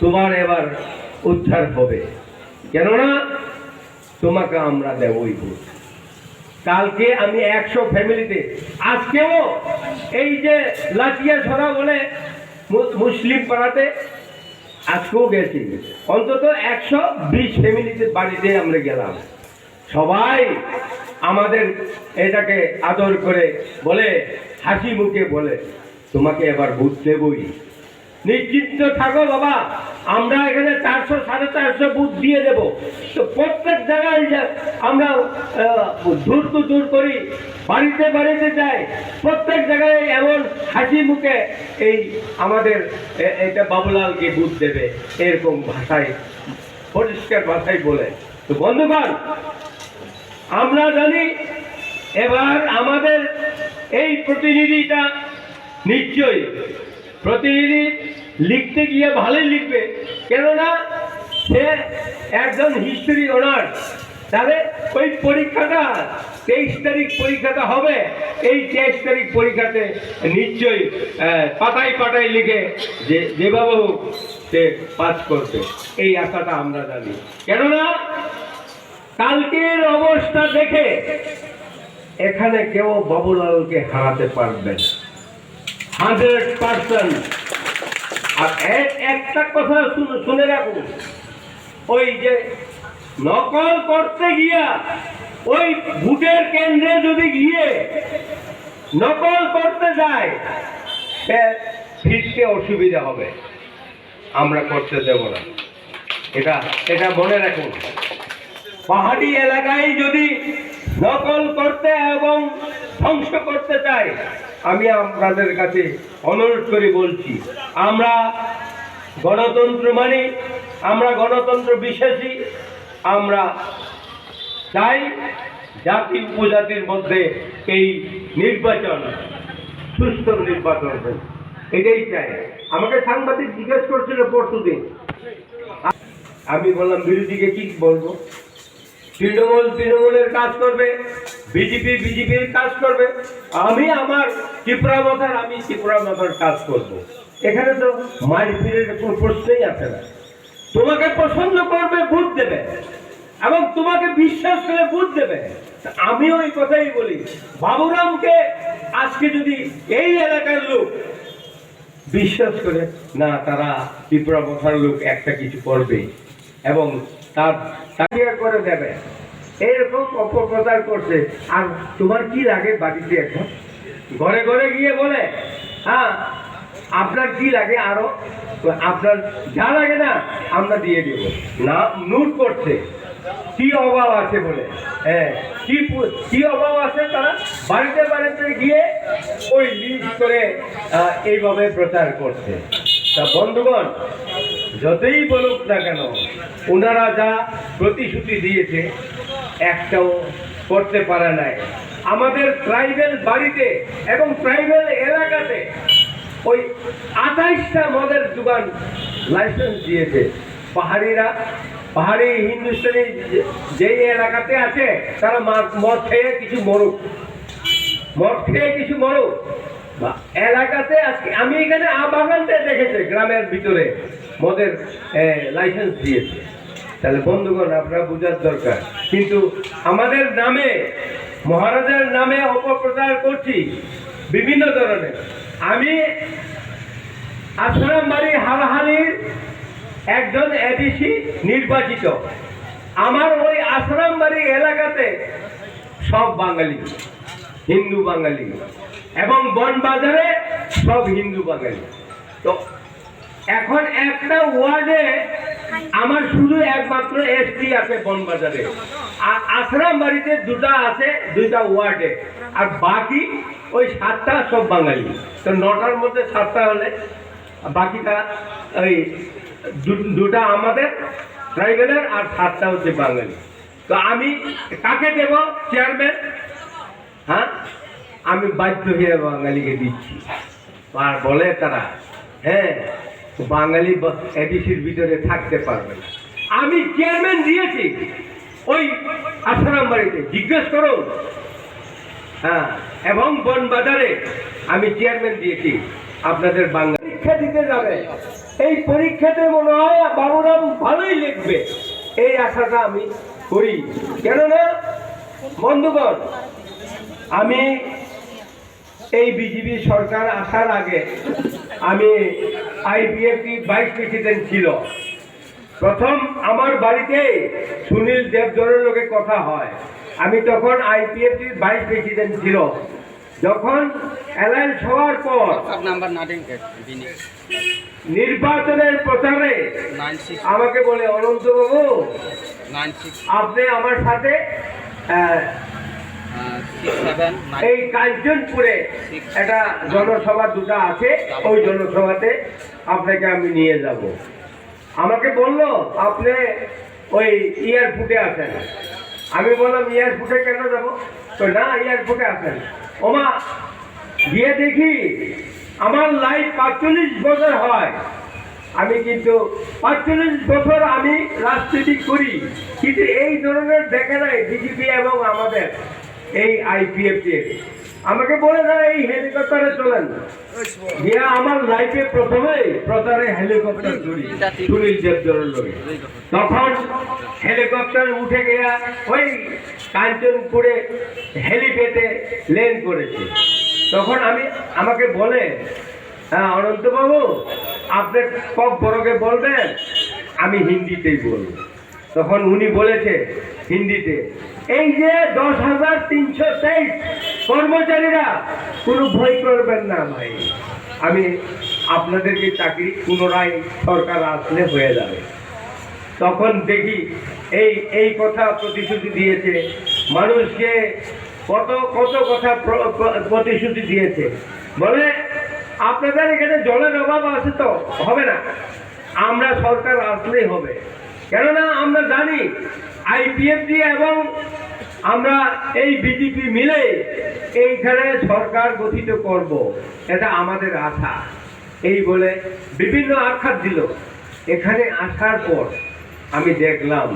তোমার এবার উদ্ধার হবে, কেননা তোমাকে আমরা দেবই ভোট। কালকে আমি 100 ফ্যামিলিতে, আজকেও এই যে লাচিয়া ছড়া বলে মুসলিম পাড়াতে আজকেও গেছি, অন্তত 120 ফ্যামিলিতে বাড়িতে আমরা গেলাম। সবাই আমাদের এটাকে আদর করে বলে, হাসি মুখে বলে, তোমাকে এবার ভোট দেবই, নিশ্চিন্ত থাকো বাবা, আমরা এখানে 400 450 বুথ দিয়ে দেব। তো প্রত্যেক জায়গায় আমরা দূর করি, বাড়িতে বাড়িতে যাই, প্রত্যেক জায়গায় এমন হাসি মুখে এই আমাদের এটা বাবুলালকে বুথ দেবে, এরকম ভাষায়, পরিষ্কার ভাষায় বলে। তো বন্ধুগণ, আমরা জানি এবার আমাদের এই প্রতিনিধিটা নিশ্চয়ই প্রতিনিধি লিখতে গিয়ে ভালোই লিখবে, কেননা সে একজন হিস্ট্রি অনার্স। তাহলে ওই পরীক্ষাটা 23 তারিখ পরীক্ষাটা হবে, এই 23 তারিখ পরীক্ষাতে নিশ্চয়ই পাতায় পাতায় লিখে যেভাবে সে পাস করবে, এই আশাটা আমরা জানি। কেননা কালকের অবস্থা দেখে এখানে কেউ বাবুলালকে হারাতে পারবে না 100%। আর একটা কথা শুনে রাখুন, ওই যে নকল করতে গিয়া ওই ভোটের কেন্দ্রে যদি গিয়ে নকল করতে যায়, সে ফিরতে অসুবিধা হবে, আমরা করতে দেব না। এটা মনে রাখুন। পাহাড়ি এলাকায় যদি নকল করতে এবং ধ্বংস করতে চায়, আমি আপনাদের কাছে অনুরোধ করে বলছি, আমরা গণতন্ত্র মানি, আমরা গণতন্ত্র বিশ্বাসী, আমরা চাই জাতি উপজাতির মধ্যে এই নির্বাচন সুস্থ নির্বাচন হয়, এটাই চাই। আমাকে সাংবাদিক জিজ্ঞেস করছিল পরশুদিন, আমি বললাম বিরোধীকে কি বলবো, তৃণমূলের কাজ করবে, বিজেপির কাজ করবে, আমি আমার ত্রিপুরা মাথার কাজ করব। এখানে তো মারপিটের কোনো প্রশ্নই আসে না। তোমাকে পছন্দ করবে, ভোট দেবে, এবং তোমাকে বিশ্বাস করে ভোট দেবে। আমিও ওই কথাই বলি, বাবুরামকে আজকে যদি এই এলাকার লোক বিশ্বাস করে না, তারা ত্রিপুরা মাথার লোক একটা কিছু করবে এবং তার করে দেবে, এরকম অপপ্রচার করছে। আর তোমার কি লাগে বাড়িতে, এখন ঘরে ঘরে গিয়ে বলে, হ্যাঁ আপনার কি লাগে, আরো আপনার যা লাগে না আমরা দিয়ে দেব না, নোট করছে কি অভাব আছে বলে। হ্যাঁ, কি অভাব আছে, তারা বাড়িতে বাড়িতে গিয়ে ওই লিস্ট করে এইভাবে প্রচার করছে। তা বন্ধুগণ, যতই বলুক না কেন, ওনারা যা প্রতিশ্রুতি দিয়েছে একটাও করতে পারে নাই। আমাদের ট্রাইবেল বাড়িতে এবং ট্রাইবেল এলাকাতে ওই 28টা মদের দোকান লাইসেন্স দিয়েছে। পাহাড়ি হিন্দুস্তানি যেই এলাকাতে আছে, তারা মদ খেয়ে কিছু মরুক এলাকাতে। আজকে আমি এখানে বাগানতে দেখেছি, গ্রামের ভিতরে মদের লাইসেন্স দিয়েছে। তাহলে বন্ধুগণ, আপনারা বোঝার দরকার। কিন্তু আমাদের নামে, মহারাজের নামে অপপ্রচার করছি বিভিন্ন ধরনের। আমি আশ্রমবাড়ি হালহালির একজন এডিসি নির্বাচিত। আমার ওই আশ্রমবাড়ি এলাকাতে সব বাঙালি, হিন্দু বাঙালি, এবং বনবাজারে সব হিন্দু বাঙালি। তো এখন একটা ওয়ার্ডে আমার শুধু একমাত্র এসটি আছে বনবাজারে, আর আশ্রমবাড়িতে দুটা আছে, 2টা ওয়ার্ডে, আর বাকি ওই 7টা সব বাঙালি। তো 9টার মধ্যে 7টা হলে বাকিটা ওই 2টা আমাদের ট্রাইবেলের, আর 7টা হচ্ছে বাঙালি। তো আমি কাকে দেব চেয়ারম্যান? হ্যাঁ, আমি বাধ্য হয়ে বাঙালিকে দিচ্ছি। আর বলে তারা, হ্যাঁ বাঙালি এডিসির ভিতরে থাকতে পারবে না। আমি চেয়ারম্যান দিয়েছি ওই আশ্রমবাড়িতে, জিজ্ঞেস করো। হ্যাঁ, এবং বনবাজারে আমি চেয়ারম্যান দিয়েছি। আপনাদের বাঙালি শিক্ষা দিতে যাবে, এই পরীক্ষাতে মনে হয় বাবুরাম ভালোই লিখবে, এই আশাটা আমি করি। কেননা বন্ধুগণ, আমি এই বিজেপি সরকার আসার আগে আমি আইপিএফটি ভাইস প্রেসিডেন্ট ছিল। প্রথম আমার বাড়িতে সুনীল দেবধরের লোকে কথা হয়, আমি তখন আইপিএফটির ভাইস প্রেসিডেন্ট ছিল। যখন অ্যালায়েন্স হওয়ার পর নির্বাচনের প্রচারে আমাকে বলে, অনন্তবাবু আপনি আমার সাথে এই কাঞ্চনপুরে একটা জনসভা দুটো আছে, ওই জনসভাতে আপনাকে আমি নিয়ে যাব। আমাকে বলল আপনি ওই এয়ারপোর্টে আছেন। আমি বললাম এয়ারপোর্টে কেন যাবো? তো না, এয়ারপোর্টে আছেন। ওমা, গিয়ে দেখি আমার লাইফ 45 বছর হয়, আমি কিন্তু 45 বছর আমি রাজনীতি করি, কিন্তু এই ধরনের দেখা নাই বিজেপি এবং আমাদের এই আইপিএফটি। আমাকে বলে না এই হেলিকপ্টারে চলেন, গিয়া আমার লাইফে প্রথমে প্রচারে হেলিকপ্টার ধরি সুনীল দেবধরের লোক। তখন হেলিকপ্টার উঠে গিয়া ওই কাঞ্চনপুরে হেলিপ্যাডে ল্যান্ড করেছে। তখন আমাকে বলে, হ্যাঁ অনন্তবাবু আপনি কব বড়কে বলবেন, আমি হিন্দিতেই বলবো। তখন উনি বলেছে হিন্দিতে, এই যে 10,323 কর্মচারীরা কোনো ভয় করবেন না ভাই, আমি আপনাদেরকে চাকরি পুনরায় সরকার আসলে হয়ে যাবে। তখন দেখি এই কথা প্রতিশ্রুতি দিয়েছে মানুষকে, কত কত কথা প্রতিশ্রুতি দিয়েছে। বলে আপনাদের এখানে জলের অভাব আছে তো হবে না, আমরা সরকার আসলেই হবে। কেননা আমরা জানি আইপিএফটি এবং আমরা এই বিজেপি মিলে এইখানে সরকার গঠিত করব, এটা আমাদের আশা। এই বলে বিভিন্ন আখ্যাত দিল। এখানে আসার পর আমি দেখলাম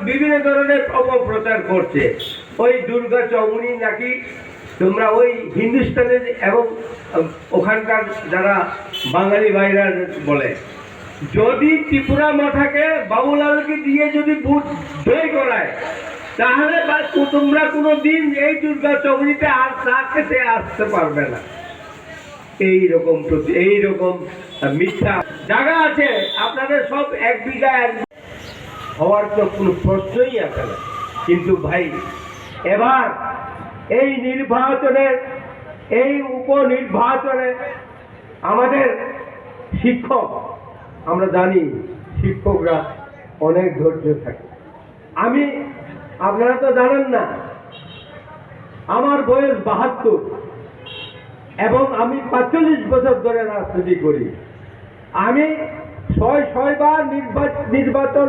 বিভিন্ন ধরনের অপপ্রচার করছে। ওই দুর্গা চৌমুনি নাকি তোমরা ওই হিন্দুস্তানের এবং ওখানকার যারা বাঙালি ভাইরা বলে, যদি ত্রিপুরা মাঠাকে বাবুলালকে দিয়ে যদি ভোট জয় করায়, তাহলে তোমরা কোনোদিন এই দুর্গা চৌমুনিতে আর চা খেতে আসতে পারবে না। এইরকম মিথ্যা জায়গা আছে আপনাদের সব 1 বিঘা হওয়ার তো কোনো প্রশ্নই আসে না। কিন্তু ভাই এবার এই নির্বাচনের, এই উপনির্বাচনে আমাদের শিক্ষক, আমরা জানি শিক্ষকরা অনেক ধৈর্য থাকে। আপনারা তো জানেন না, আমার বয়স 72 এবং আমি 45 বছর ধরে রাজনীতি করি। আমি 6 বার নির্বাচন